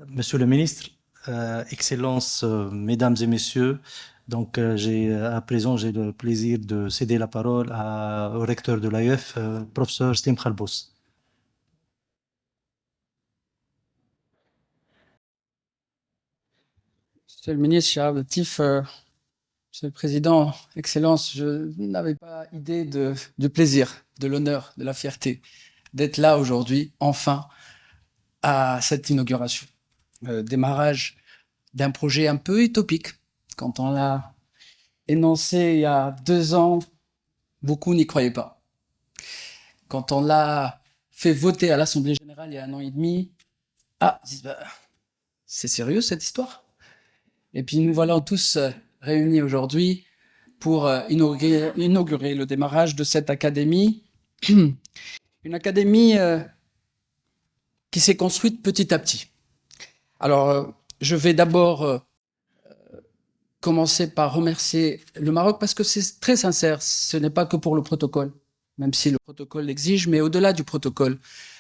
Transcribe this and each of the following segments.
Monsieur le ministre, Excellences, Mesdames et Messieurs, à présent j'ai le plaisir de céder la parole au recteur de l'AEF, professeur Slim Khalbous. Monsieur le ministre, cher Latif, Monsieur le Président, Excellence, je n'avais pas idée du plaisir, de l'honneur, de la fierté d'être là aujourd'hui, enfin, à cette inauguration. Démarrage d'un projet un peu utopique. Quand on l'a énoncé il y a 2 ans, beaucoup n'y croyaient pas. Quand on l'a fait voter à l'Assemblée générale il y a 1 an et demi, ils disent, c'est sérieux cette histoire? Et puis nous voilà tous réunis aujourd'hui pour inaugurer le démarrage de cette académie. Une académie qui s'est construite petit à petit. Alors, je vais d'abord commencer par remercier le Maroc parce que c'est très sincère. Ce n'est pas que pour le protocole, même si le protocole l'exige, mais au-delà du protocole.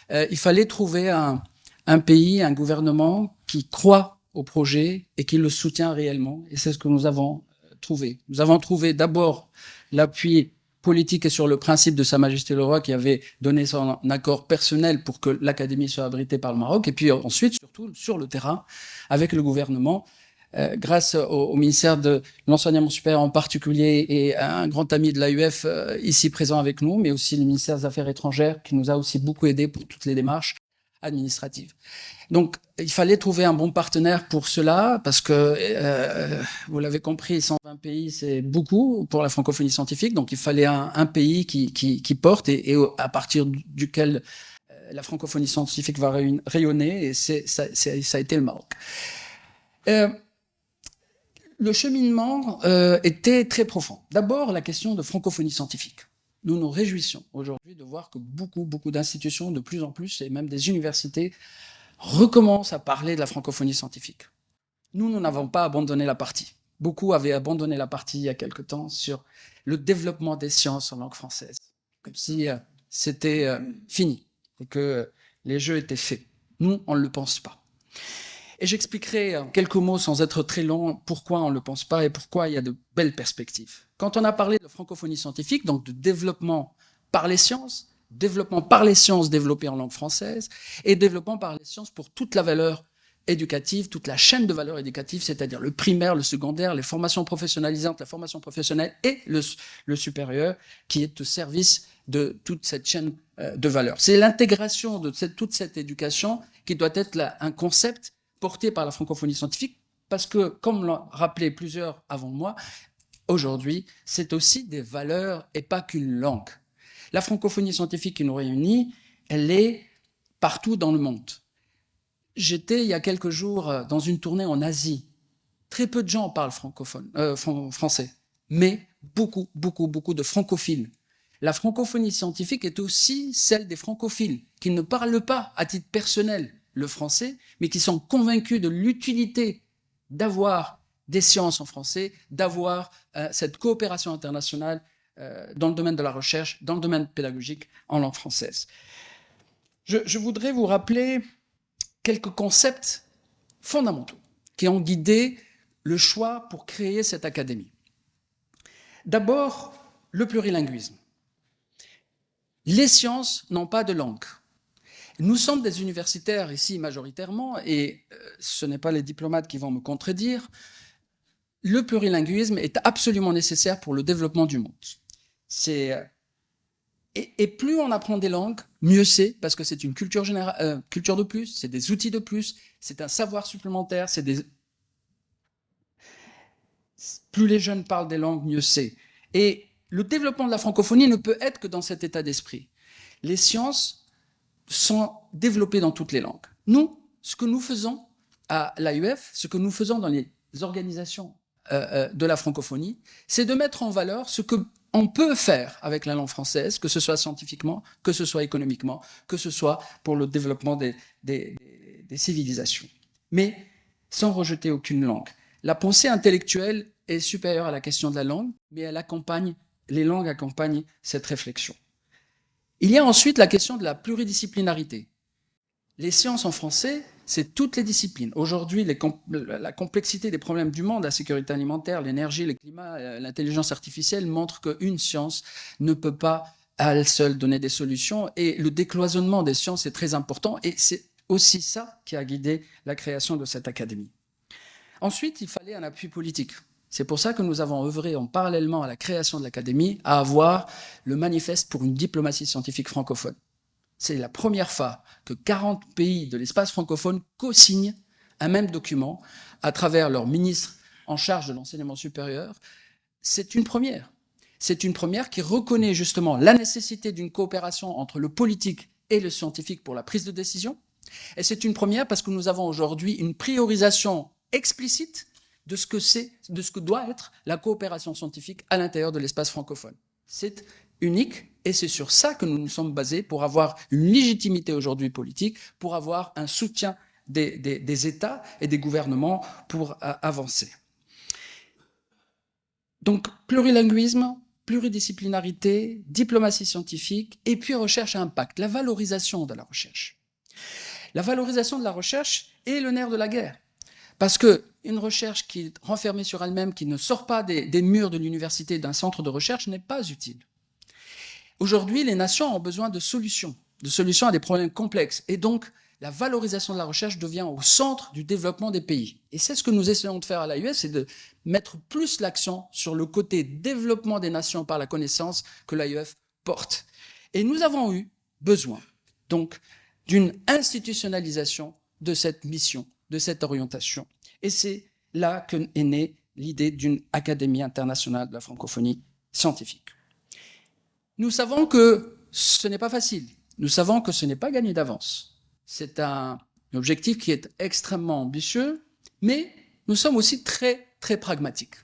Il fallait trouver un pays, un gouvernement qui croit au projet et qui le soutient réellement. Et c'est ce que nous avons trouvé. Nous avons trouvé d'abord l'appui politique et sur le principe de Sa Majesté le Roi qui avait donné son accord personnel pour que l'Académie soit abritée par le Maroc. Et puis ensuite, surtout sur le terrain, avec le gouvernement, grâce au ministère de l'Enseignement supérieur en particulier et à un grand ami de l'AUF ici présent avec nous, mais aussi le ministère des Affaires étrangères qui nous a aussi beaucoup aidés pour toutes les démarches administratives. Donc, il fallait trouver un bon partenaire pour cela, parce que, vous l'avez compris, 120 pays, c'est beaucoup pour la francophonie scientifique, donc il fallait un pays qui porte et à partir duquel la francophonie scientifique va rayonner, et ça a été le Maroc. Le cheminement était très profond. D'abord, la question de francophonie scientifique. Nous nous réjouissons aujourd'hui de voir que beaucoup d'institutions, de plus en plus, et même des universités, recommencent à parler de la francophonie scientifique. Nous n'avons pas abandonné la partie. Beaucoup avaient abandonné la partie il y a quelque temps sur le développement des sciences en langue française, comme si c'était fini et que les jeux étaient faits. Nous, on ne le pense pas. Et j'expliquerai en quelques mots, sans être très long, pourquoi on ne le pense pas et pourquoi il y a de belles perspectives. Quand on a parlé de francophonie scientifique, donc de développement par les sciences développées en langue française, et développement par les sciences pour toute la valeur éducative, toute la chaîne de valeur éducative, c'est-à-dire le primaire, le secondaire, les formations professionnalisantes, la formation professionnelle et le supérieur, qui est au service de toute cette chaîne de valeur. C'est l'intégration de toute cette éducation qui doit être un concept porté par la francophonie scientifique, parce que, comme l'ont rappelé plusieurs avant moi, aujourd'hui, c'est aussi des valeurs et pas qu'une langue. La francophonie scientifique qui nous réunit, elle est partout dans le monde. J'étais, il y a quelques jours, dans une tournée en Asie. Très peu de gens parlent français, mais beaucoup de francophiles. La francophonie scientifique est aussi celle des francophiles, qui ne parlent pas à titre personnel le français, mais qui sont convaincus de l'utilité d'avoir des sciences en français, d'avoir cette coopération internationale dans le domaine de la recherche, dans le domaine pédagogique en langue française. Je voudrais vous rappeler quelques concepts fondamentaux qui ont guidé le choix pour créer cette académie. D'abord, le plurilinguisme. Les sciences n'ont pas de langue. Nous sommes des universitaires ici majoritairement, et ce n'est pas les diplomates qui vont me contredire, le plurilinguisme est absolument nécessaire pour le développement du monde. Et plus on apprend des langues, mieux c'est, parce que c'est une culture de plus, c'est des outils de plus, c'est un savoir supplémentaire, plus les jeunes parlent des langues, mieux c'est. Et le développement de la francophonie ne peut être que dans cet état d'esprit. Les sciences sont développées dans toutes les langues. Nous, ce que nous faisons à l'AUF, ce que nous faisons dans les organisations de la francophonie, c'est de mettre en valeur ce qu'on peut faire avec la langue française, que ce soit scientifiquement, que ce soit économiquement, que ce soit pour le développement des civilisations. Mais sans rejeter aucune langue. La pensée intellectuelle est supérieure à la question de la langue, mais les langues accompagnent cette réflexion. Il y a ensuite la question de la pluridisciplinarité. Les sciences en français c'est toutes les disciplines. Aujourd'hui, la complexité des problèmes du monde, la sécurité alimentaire, l'énergie, le climat, l'intelligence artificielle montrent qu'une science ne peut pas à elle seule donner des solutions, et le décloisonnement des sciences est très important, et c'est aussi ça qui a guidé la création de cette académie. Ensuite, il fallait un appui politique. C'est pour ça que nous avons œuvré en parallèlement à la création de l'académie à avoir le manifeste pour une diplomatie scientifique francophone. C'est la première fois que 40 pays de l'espace francophone co-signent un même document à travers leur ministre en charge de l'enseignement supérieur. C'est une première. C'est une première qui reconnaît justement la nécessité d'une coopération entre le politique et le scientifique pour la prise de décision. Et c'est une première parce que nous avons aujourd'hui une priorisation explicite de ce que doit être la coopération scientifique à l'intérieur de l'espace francophone. C'est unique, et c'est sur ça que nous nous sommes basés pour avoir une légitimité aujourd'hui politique, pour avoir un soutien des États et des gouvernements pour avancer. Donc, plurilinguisme, pluridisciplinarité, diplomatie scientifique, et puis recherche à impact, la valorisation de la recherche. La valorisation de la recherche est le nerf de la guerre. Parce qu'une recherche qui est renfermée sur elle-même, qui ne sort pas des murs de l'université, d'un centre de recherche, n'est pas utile. Aujourd'hui, les nations ont besoin de solutions à des problèmes complexes. Et donc, la valorisation de la recherche devient au centre du développement des pays. Et c'est ce que nous essayons de faire à l'AUF, c'est de mettre plus l'accent sur le côté développement des nations par la connaissance que l'AUF porte. Et nous avons eu besoin, donc, d'une institutionnalisation de cette mission, de cette orientation. Et c'est là qu'est née l'idée d'une Académie internationale de la francophonie scientifique. Nous savons que ce n'est pas facile. Nous savons que ce n'est pas gagné d'avance. C'est un objectif qui est extrêmement ambitieux, mais nous sommes aussi très, très pragmatiques.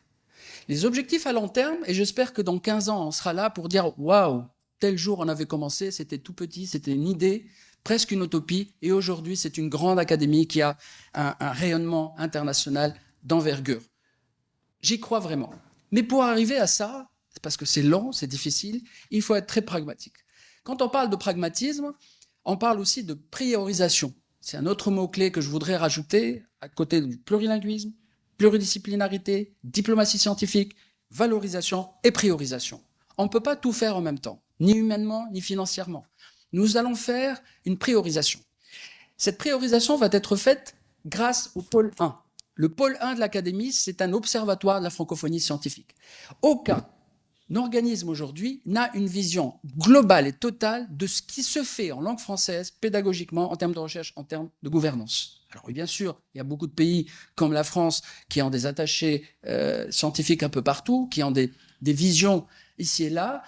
Les objectifs à long terme, et j'espère que dans 15 ans, on sera là pour dire « Waouh, tel jour on avait commencé, c'était tout petit, c'était une idée, presque une utopie, et aujourd'hui c'est une grande académie qui a un rayonnement international d'envergure. » J'y crois vraiment. Mais pour arriver à ça, parce que c'est long, c'est difficile, il faut être très pragmatique. Quand on parle de pragmatisme, on parle aussi de priorisation. C'est un autre mot-clé que je voudrais rajouter à côté du plurilinguisme, pluridisciplinarité, diplomatie scientifique, valorisation et priorisation. On ne peut pas tout faire en même temps, ni humainement, ni financièrement. Nous allons faire une priorisation. Cette priorisation va être faite grâce au pôle 1. Le pôle 1 de l'Académie, c'est un observatoire de la francophonie scientifique. Aucun organisme aujourd'hui n'a une vision globale et totale de ce qui se fait en langue française, pédagogiquement, en termes de recherche, en termes de gouvernance. Alors oui, bien sûr, il y a beaucoup de pays comme la France qui ont des attachés scientifiques un peu partout, qui ont des visions ici et là.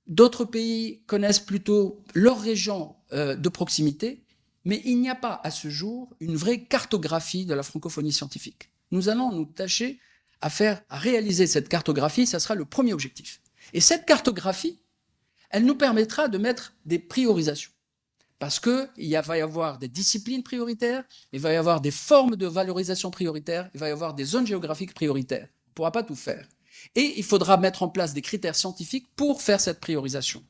D'autres pays connaissent plutôt leur région de proximité, mais il n'y a pas à ce jour une vraie cartographie de la francophonie scientifique. Nous allons nous tâcher à réaliser cette cartographie, ça sera le premier objectif. Et cette cartographie, elle nous permettra de mettre des priorisations. Parce qu'il va y avoir des disciplines prioritaires, il va y avoir des formes de valorisation prioritaires, il va y avoir des zones géographiques prioritaires. On ne pourra pas tout faire. Et il faudra mettre en place des critères scientifiques pour faire cette priorisation.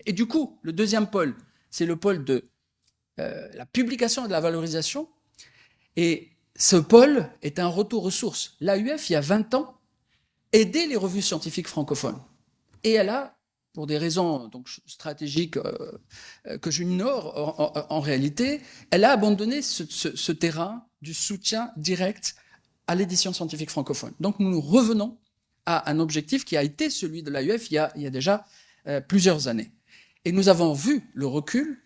Et du coup, le deuxième pôle, c'est le pôle de la publication et de la valorisation. Et ce pôle est un retour aux sources. L'AUF, il y a 20 ans, aidait les revues scientifiques francophones. Et elle a, pour des raisons donc, stratégiques que j'ignore en réalité, elle a abandonné ce terrain du soutien direct à l'édition scientifique francophone. Donc nous revenons à un objectif qui a été celui de l'AUF il y a déjà plusieurs années. Et nous avons vu le recul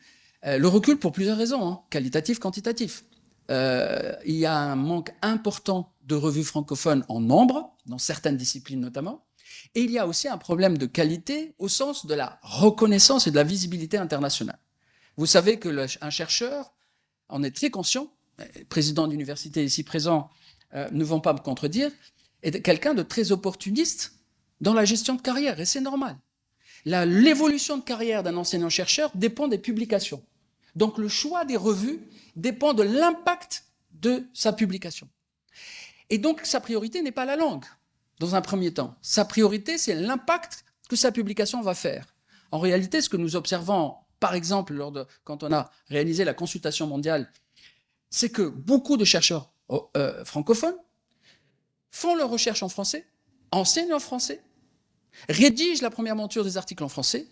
pour plusieurs raisons, qualitatif, quantitatif. Il y a un manque important de revues francophones en nombre, dans certaines disciplines notamment, et il y a aussi un problème de qualité au sens de la reconnaissance et de la visibilité internationale. Vous savez qu'un chercheur en est très conscient, les présidents d'université ici présents ne vont pas me contredire, est quelqu'un de très opportuniste dans la gestion de carrière, et c'est normal. L'évolution de carrière d'un enseignant-chercheur dépend des publications. Donc le choix des revues dépend de l'impact de sa publication. Et donc sa priorité n'est pas la langue, dans un premier temps. Sa priorité, c'est l'impact que sa publication va faire. En réalité, ce que nous observons, par exemple, quand on a réalisé la consultation mondiale c'est que beaucoup de chercheurs francophones font leurs recherches en français, enseignent en français, rédigent la première monture des articles en français,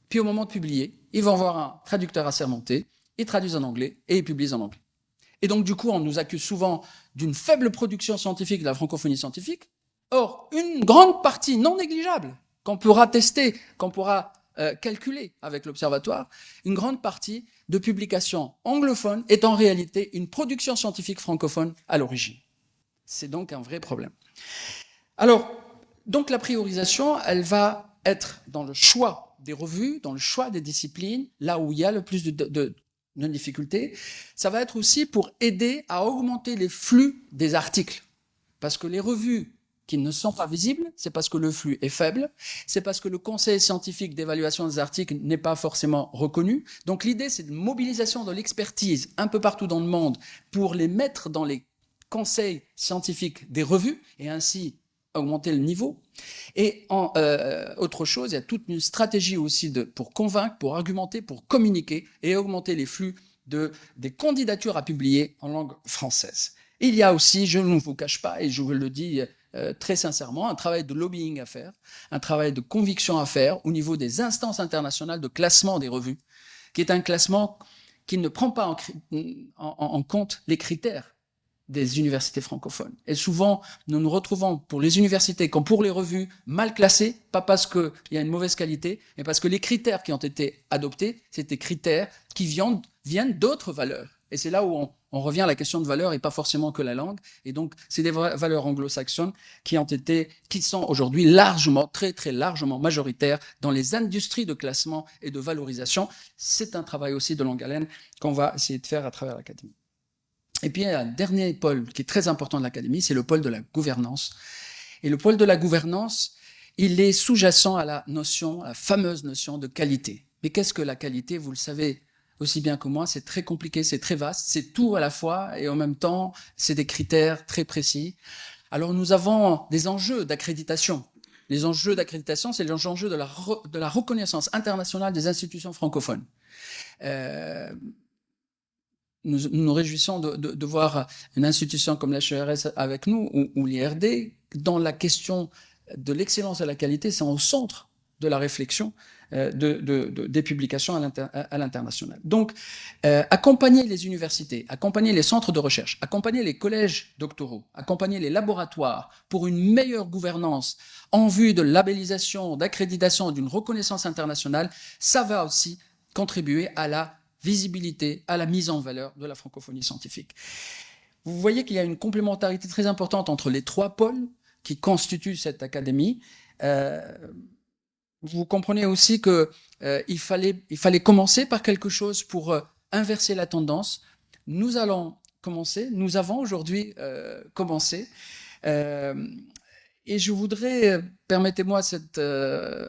puis au moment de publier, ils vont voir un traducteur assermenté, ils traduisent en anglais et ils publient en anglais. Et donc, du coup, on nous accuse souvent d'une faible production scientifique de la francophonie scientifique. Or, une grande partie non négligeable, qu'on pourra tester, qu'on pourra calculer avec l'Observatoire, une grande partie de publications anglophones est en réalité une production scientifique francophone à l'origine. C'est donc un vrai problème. Alors, donc la priorisation, elle va être dans le choix des revues, dans le choix des disciplines, là où il y a le plus de difficultés. Ça va être aussi pour aider à augmenter les flux des articles. Parce que les revues qui ne sont pas visibles, c'est parce que le flux est faible, c'est parce que le conseil scientifique d'évaluation des articles n'est pas forcément reconnu. Donc l'idée, c'est de mobilisation de l'expertise un peu partout dans le monde pour les mettre dans les conseils scientifiques des revues et ainsi augmenter le niveau. Et autre chose, il y a toute une stratégie aussi pour convaincre, pour argumenter, pour communiquer et augmenter les flux des candidatures à publier en langue française. Il y a aussi, je ne vous cache pas, et je vous le dis très sincèrement, un travail de lobbying à faire, un travail de conviction à faire au niveau des instances internationales de classement des revues, qui est un classement qui ne prend pas en compte les critères des universités francophones. Et souvent, nous nous retrouvons pour les universités comme pour les revues mal classées, pas parce qu'il y a une mauvaise qualité, mais parce que les critères qui ont été adoptés, c'est des critères qui viennent d'autres valeurs. Et c'est là où on revient à la question de valeur et pas forcément que la langue. Et donc, c'est des valeurs anglo-saxonnes qui sont aujourd'hui largement, très très largement majoritaires dans les industries de classement et de valorisation. C'est un travail aussi de longue haleine qu'on va essayer de faire à travers l'académie. Et puis, il y a un dernier pôle qui est très important de l'académie, c'est le pôle de la gouvernance. Et le pôle de la gouvernance, il est sous-jacent à la fameuse notion de qualité. Mais qu'est-ce que la qualité? Vous le savez aussi bien que moi, c'est très compliqué, c'est très vaste, c'est tout à la fois et en même temps, c'est des critères très précis. Alors nous avons des enjeux d'accréditation. Les enjeux d'accréditation, c'est les enjeux de la reconnaissance internationale des institutions francophones. Nous nous réjouissons de voir une institution comme l'HERS avec nous, ou l'IRD, dans la question de l'excellence et de la qualité, c'est au centre de la réflexion des publications à l'international. Donc, accompagner les universités, accompagner les centres de recherche, accompagner les collèges doctoraux, accompagner les laboratoires pour une meilleure gouvernance en vue de labellisation, d'accréditation, d'une reconnaissance internationale, ça va aussi contribuer à la visibilité, à la mise en valeur de la francophonie scientifique. Vous voyez qu'il y a une complémentarité très importante entre les trois pôles qui constituent cette académie. Vous comprenez aussi qu'il fallait commencer par quelque chose pour inverser la tendance. Nous avons aujourd'hui commencé. Et je voudrais, permettez-moi cette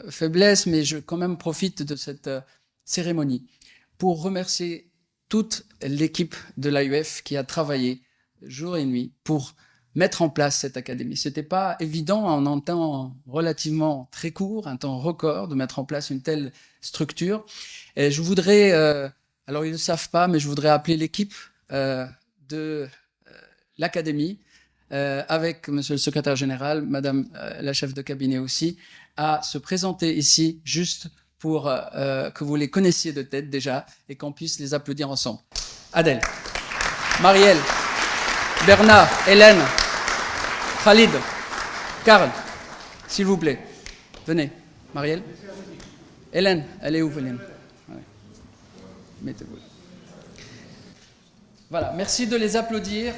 faiblesse, mais je quand même profite de cette cérémonie pour remercier toute l'équipe de l'AUF qui a travaillé jour et nuit pour mettre en place cette académie. C'était pas évident en un temps relativement très court, un temps record, de mettre en place une telle structure. Et je voudrais, alors ils ne savent pas, mais je voudrais appeler l'équipe de l'académie, avec monsieur le secrétaire général, madame la chef de cabinet aussi, à se présenter ici, juste pour que vous les connaissiez de tête déjà, et qu'on puisse les applaudir ensemble. Adèle, Marielle, Bernard, Hélène, Khalid, Karl, s'il vous plaît, venez. Marielle, Hélène, elle est où, Hélène? Ouais. Mettez-vous. Voilà, merci de les applaudir.